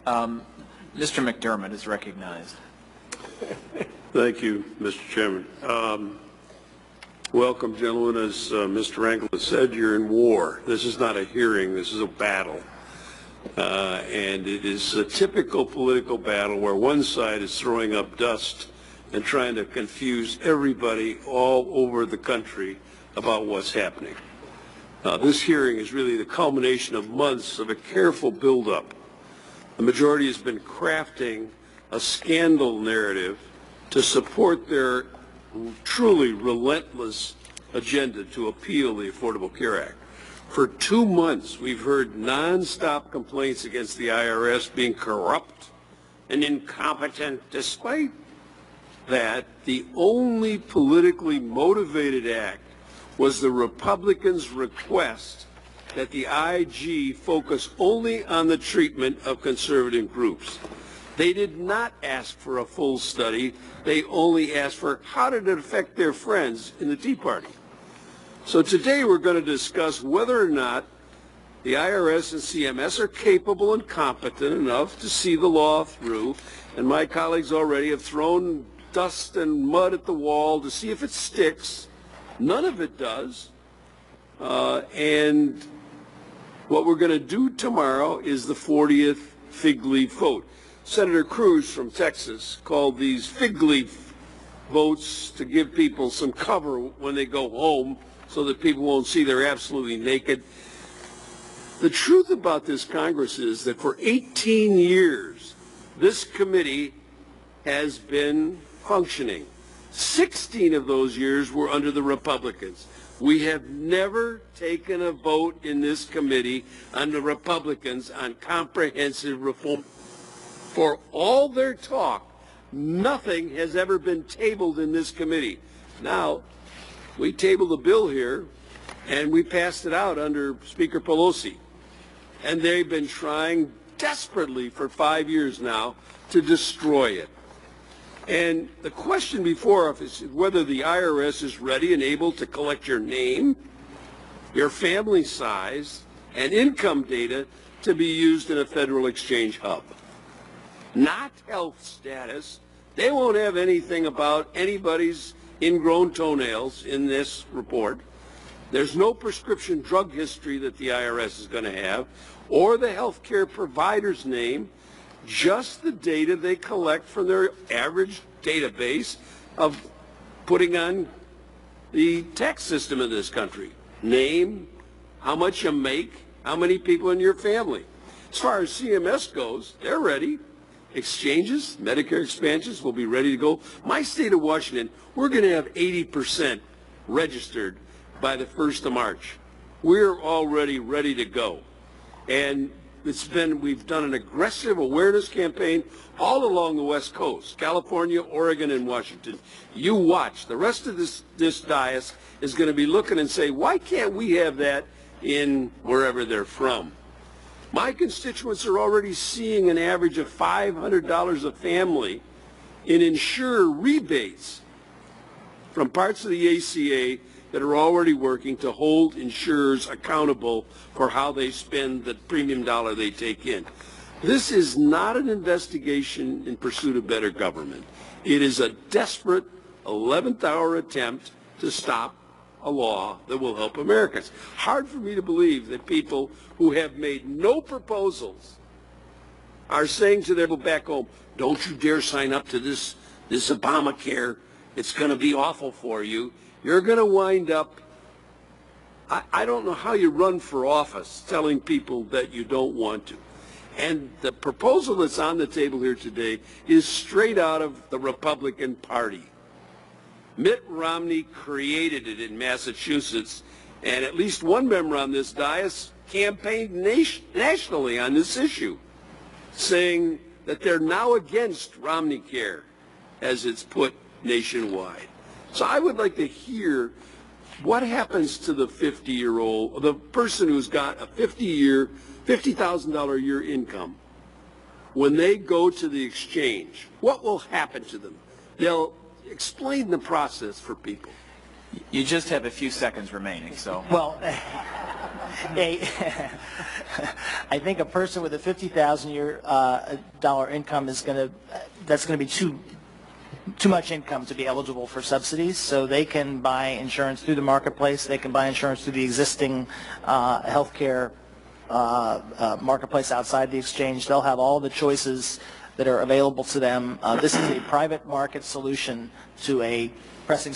Mr. McDermott is recognized. Thank you, Mr. Chairman. Welcome, gentlemen. As Mr. Rangel has said, you're in war. This is not a hearing. This is a battle. And it is a typical political battle where one side is throwing up dust and trying to confuse everybody all over the country about what's happening. This hearing is really the culmination of months of a careful buildup. The majority has been crafting a scandal narrative to support their truly relentless agenda to appeal the Affordable Care Act. For 2 months, we've heard nonstop complaints against the IRS being corrupt and incompetent. Despite that, the only politically motivated act was the Republicans' request that the IG focus only on the treatment of conservative groups. They did not ask for a full study. They only asked for how did it affect their friends in the Tea Party. So today we're going to discuss whether or not the IRS and CMS are capable and competent enough to see the law through. And my colleagues already have thrown dust and mud at the wall to see if it sticks. None of it does. And what we're going to do tomorrow is the 40th fig leaf vote. Senator Cruz from Texas called these fig leaf votes to give people some cover when they go home so that people won't see they're absolutely naked. The truth about this Congress is that for 18 years, this committee has been functioning. 16 of those years were under the Republicans. We have never taken a vote in this committee on the Republicans on comprehensive reform. For all their talk, nothing has ever been tabled in this committee. Now, we tabled a bill here, and we passed it out under Speaker Pelosi. And they've been trying desperately for 5 years now to destroy it. And the question before us is whether the IRS is ready and able to collect your name, your family size, and income data to be used in a federal exchange hub. Not health status. They won't have anything about anybody's ingrown toenails in this report. There's no prescription drug history that the IRS is going to have, or the health care provider's name, just the data they collect from their average database of putting on the tax system in this country. Name, how much you make, how many people in your family. As far as CMS goes, they're ready. Exchanges, Medicare expansions will be ready to go. My state of Washington, we're going to have 80% registered by the 1st of March. We're already ready to go. And we've done an aggressive awareness campaign all along the West Coast, California, Oregon, and Washington. You watch. The rest of this dais is going to be looking and say, why can't we have that in wherever they're from? My constituents are already seeing an average of $500 a family in insurer rebates from parts of the ACA that are already working to hold insurers accountable for how they spend the premium dollar they take in. This is not an investigation in pursuit of better government. It is a desperate 11th hour attempt to stop a law that will help Americans. Hard for me to believe that people who have made no proposals are saying to their people back home, don't you dare sign up to this Obamacare. It's going to be awful for you. You're going to wind up, I don't know how you run for office telling people that you don't want to. And the proposal that's on the table here today is straight out of the Republican Party. Mitt Romney created it in Massachusetts, and at least one member on this dais campaigned nationally on this issue, saying that they're now against Romneycare as it's put nationwide. So I would like to hear what happens to the 50-year-old, the person who's got a $50,000 a year income, when they go to the exchange. What will happen to them? They'll explain the process for people. You just have a few seconds remaining, so. Well, I think a person with a $50,000 income is that's going to be too much income to be eligible for subsidies, so they can buy insurance through the marketplace. They can buy insurance through the existing healthcare marketplace outside the exchange. They'll have all the choices that are available to them. This is a private market solution to a pressing